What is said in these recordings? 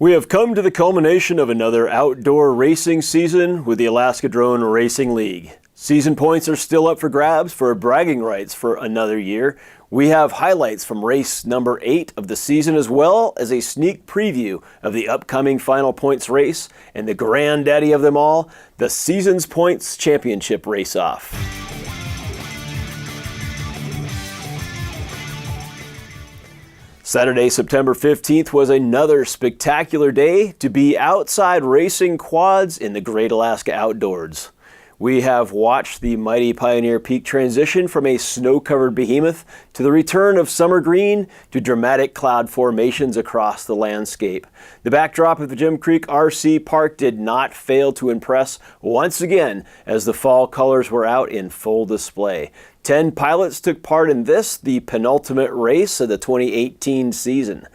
We have come to the culmination of another outdoor racing season with the Alaska Drone Racing League. Season points are still up for grabs for bragging rights for another year. We have highlights from race number 8 of the season, as well as a sneak preview of the upcoming final points race and the granddaddy of them all, the Season's Points Championship race-off. Saturday, September 15th was another spectacular day to be outside racing quads in the Great Alaska Outdoors. We have watched the mighty Pioneer Peak transition from a snow-covered behemoth to the return of summer green to dramatic cloud formations across the landscape. The backdrop of the Jim Creek RC Park did not fail to impress once again as the fall colors were out in full display. 10 pilots took part in this, the penultimate race of the 2018 season.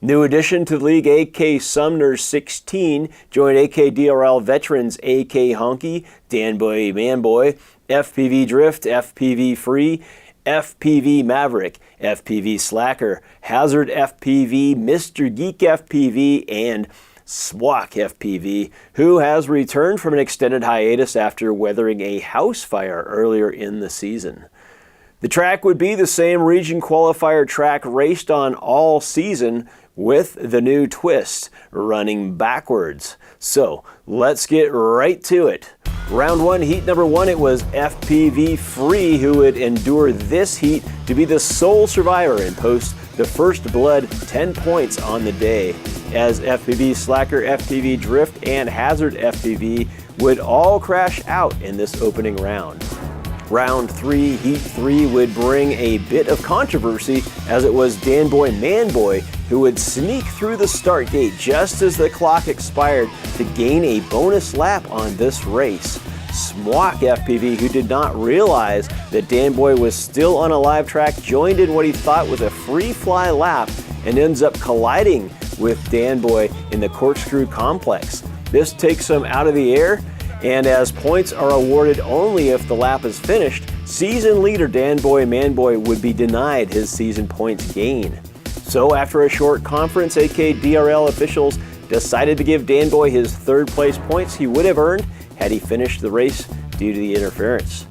New addition to the league, AK Sumner 16 joined AKDRL veterans AK Honky, Danboy Manboy, FPV Drift, FPV Free, FPV Maverick, FPV Slacker, Hazard FPV, Mr. Geek FPV, and SWAC FPV, who has returned from an extended hiatus after weathering a house fire earlier in the season. The track would be the same region qualifier track raced on all season, with the new twist, running backwards. So let's get right to it. Round 1, heat number 1, it was FPV Free who would endure this heat to be the sole survivor and post the first blood 10 points on the day, as FPV Slacker, FPV Drift, and Hazard FPV would all crash out in this opening round. Round 3, Heat 3 would bring a bit of controversy, as it was Danboy Manboy who would sneak through the start gate just as the clock expired to gain a bonus lap on this race. SWAC FPV, who did not realize that Danboy was still on a live track, joined in what he thought was a free fly lap and ends up colliding with Danboy in the corkscrew complex. This takes him out of the air, and as points are awarded only if the lap is finished, season leader Danboy Manboy would be denied his season points gain. So after a short conference, AKDRL officials decided to give Danboy his third place points he would have earned had he finished the race due to the interference.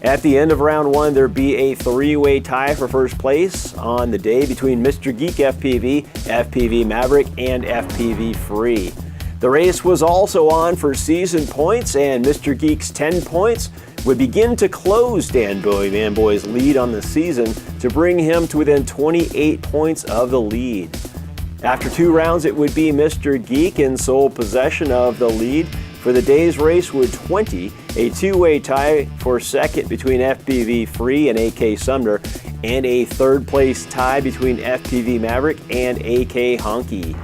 At the end of round 1, there'd be a three-way tie for first place on the day between Mr. Geek FPV, FPV Maverick, and FPV Free. The race was also on for season points, and Mr. Geek's 10 points would begin to close Danboy Manboy's lead on the season to bring him to within 28 points of the lead. After 2 rounds, it would be Mr. Geek in sole possession of the lead for the day's race with 20, a two-way tie for second between FPV Free and AK Sumner, and a third place tie between FPV Maverick and AK Honky.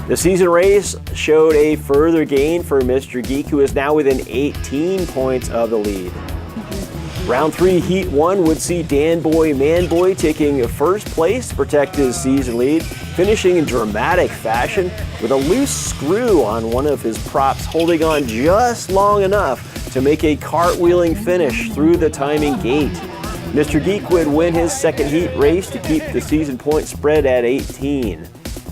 The season race showed a further gain for Mr. Geek, who is now within 18 points of the lead. Round 3, Heat 1 would see Danboy Manboy taking first place to protect his season lead, finishing in dramatic fashion with a loose screw on one of his props, holding on just long enough to make a cartwheeling finish through the timing gate. Mr. Geek would win his second heat race to keep the season point spread at 18.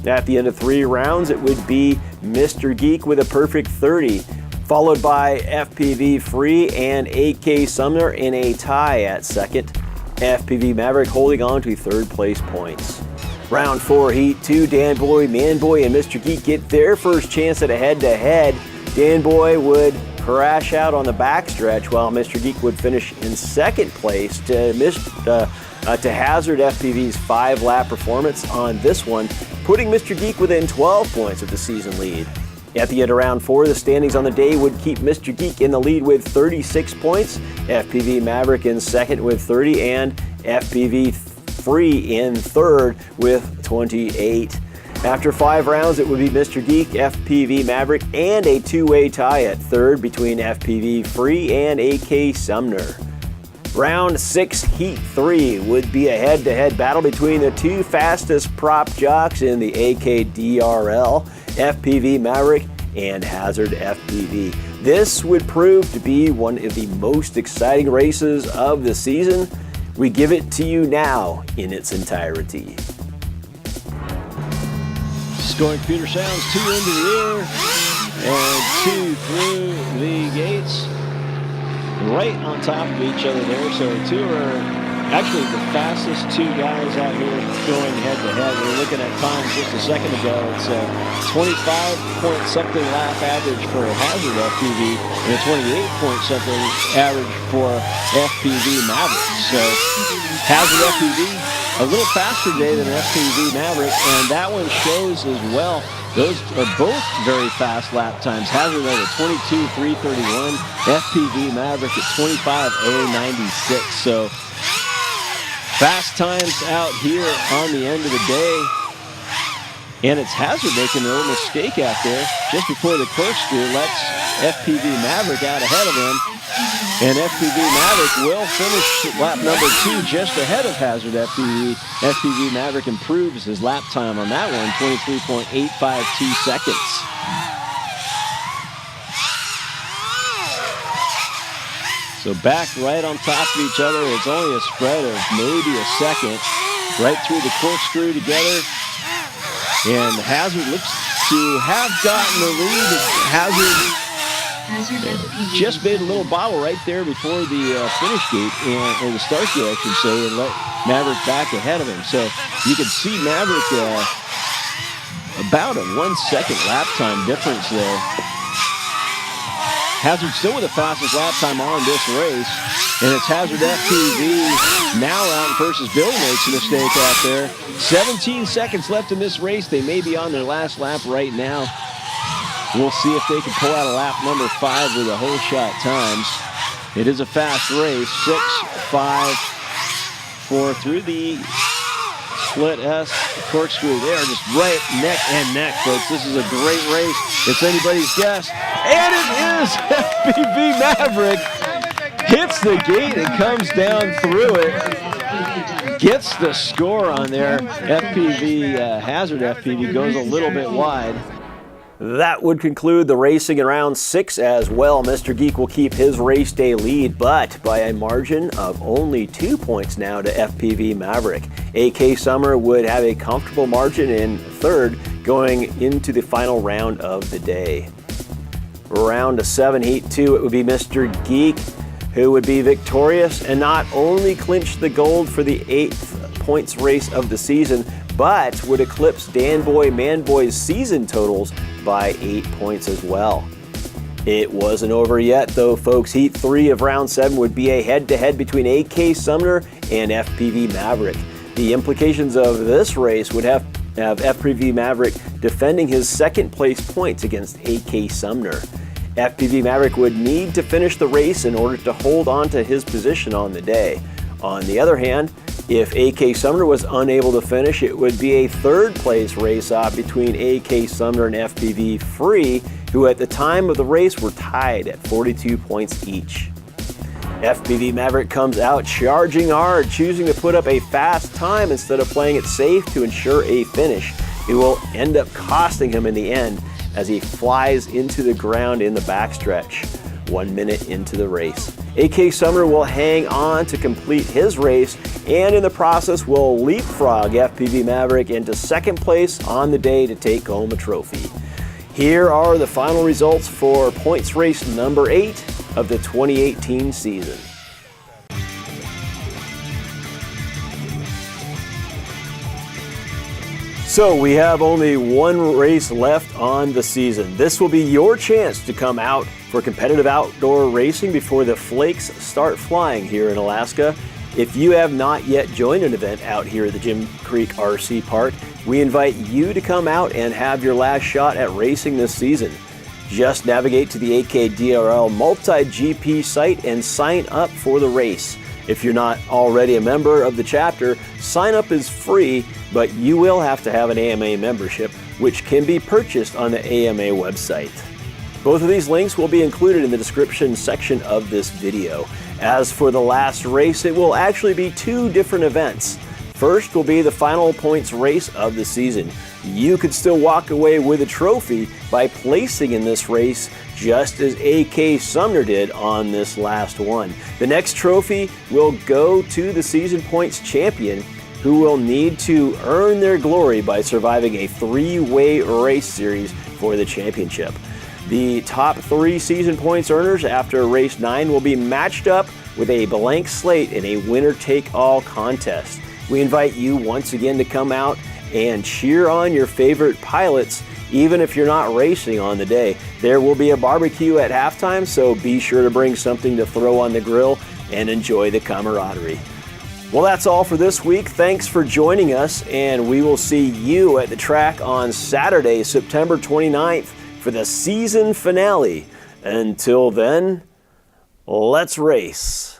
At the end of 3 rounds, it would be Mr. Geek with a perfect 30, followed by FPV Free and AK Sumner in a tie at second, FPV Maverick holding on to third place points. Round 4, Heat 2, Danboy Manboy and Mr. Geek get their first chance at a head-to-head. Danboy would crash out on the backstretch, while Mr. Geek would finish in second place to Hazard FPV's 5-lap performance on this one, putting Mr. Geek within 12 points of the season lead. At the end of round 4, the standings on the day would keep Mr. Geek in the lead with 36 points, FPV Maverick in second with 30, and FPV Free in third with 28. After 5 rounds, it would be Mr. Geek, FPV Maverick, and a two-way tie at third between FPV Free and AK Sumner. Round 6, Heat 3 would be a head-to-head battle between the 2 fastest prop jocks in the AKDRL, FPV Maverick and Hazard FPV. This would prove to be one of the most exciting races of the season. We give it to you now in its entirety. Scoring computer sounds 2 into the air and 2 through the gates. Right on top of each other there. So 2 are actually the fastest 2 guys out here going head to head. We were looking at times just a second ago. It's a 25-point-something lap average for Hazard FPV and a 28-point-something average for FPV Maverick. So Hazard FPV a little faster today than FPV Maverick, and that one shows as well. Those are both very fast lap times. Hazard at 22:3:31, FPV Maverick at 25:096. So fast times out here on the end of the day. And it's Hazard making a little mistake out there just before the corkscrew lets FPV Maverick out ahead of him. And FPV Maverick will finish lap number 2 just ahead of Hazard FPV. FPV Maverick improves his lap time on that one, 23.852 seconds. So back right on top of each other. It's only a spread of maybe a second. Right through the corkscrew together. And Hazard looks to have gotten the lead. Hazard just made a little bobble right there before the finish gate, or the start gate, I should say, and let Maverick back ahead of him. So you can see Maverick about a 1 second lap time difference there. Hazard still with the fastest lap time on this race, and it's Hazard FPV now out in first as Billy makes a mistake out there. 17 seconds left in this race. They may be on their last lap right now. We'll see if they can pull out a lap number 5 with a whole shot times. It is a fast race. 6, 5, 4 through the split S corkscrew there, just right neck and neck, folks. This is a great race. It's anybody's guess. And it is FPV Maverick. Hits the gate and comes down through it. Gets the score on there. Hazard FPV goes a little bit wide. That would conclude the racing in round 6 as well. Mr. Geek will keep his race day lead, but by a margin of only 2 points now to FPV Maverick. AK Summer would have a comfortable margin in third going into the final round of the day. Round 7, Heat 2, it would be Mr. Geek who would be victorious and not only clinch the gold for the 8th points race of the season, but would eclipse Danboy Manboy's season totals by 8 points as well. It wasn't over yet though, folks. Heat 3 of round 7 would be a head-to-head between AK Sumner and FPV Maverick. The implications of this race would have FPV Maverick defending his second place points against AK Sumner. FPV Maverick would need to finish the race in order to hold on to his position on the day. On the other hand, if AK Sumner was unable to finish, it would be a third place race-off between AK Sumner and FPV Free, who at the time of the race were tied at 42 points each. FPV Maverick comes out charging hard, choosing to put up a fast time instead of playing it safe to ensure a finish. It will end up costing him in the end as he flies into the ground in the backstretch 1 minute into the race. AK Sumner will hang on to complete his race and in the process will leapfrog FPV Maverick into second place on the day to take home a trophy. Here are the final results for points race number 8 of the 2018 season. So we have only one race left on the season. This will be your chance to come out for competitive outdoor racing before the flakes start flying here in Alaska. If you have not yet joined an event out here at the Jim Creek RC Park, we invite you to come out and have your last shot at racing this season. Just navigate to the AKDRL Multi-GP site and sign up for the race. If you're not already a member of the chapter, sign up is free, but you will have to have an AMA membership, which can be purchased on the AMA website. Both of these links will be included in the description section of this video. As for the last race, it will actually be 2 different events. First will be the final points race of the season. You could still walk away with a trophy by placing in this race just as AK Sumner did on this last one. The next trophy will go to the season points champion, who will need to earn their glory by surviving a 3-way race series for the championship. The top 3 season points earners after race 9 will be matched up with a blank slate in a winner-take-all contest. We invite you once again to come out and cheer on your favorite pilots, even if you're not racing on the day. There will be a barbecue at halftime, so be sure to bring something to throw on the grill and enjoy the camaraderie. Well, that's all for this week. Thanks for joining us, and we will see you at the track on Saturday, September 29th for the season finale. Until then, let's race.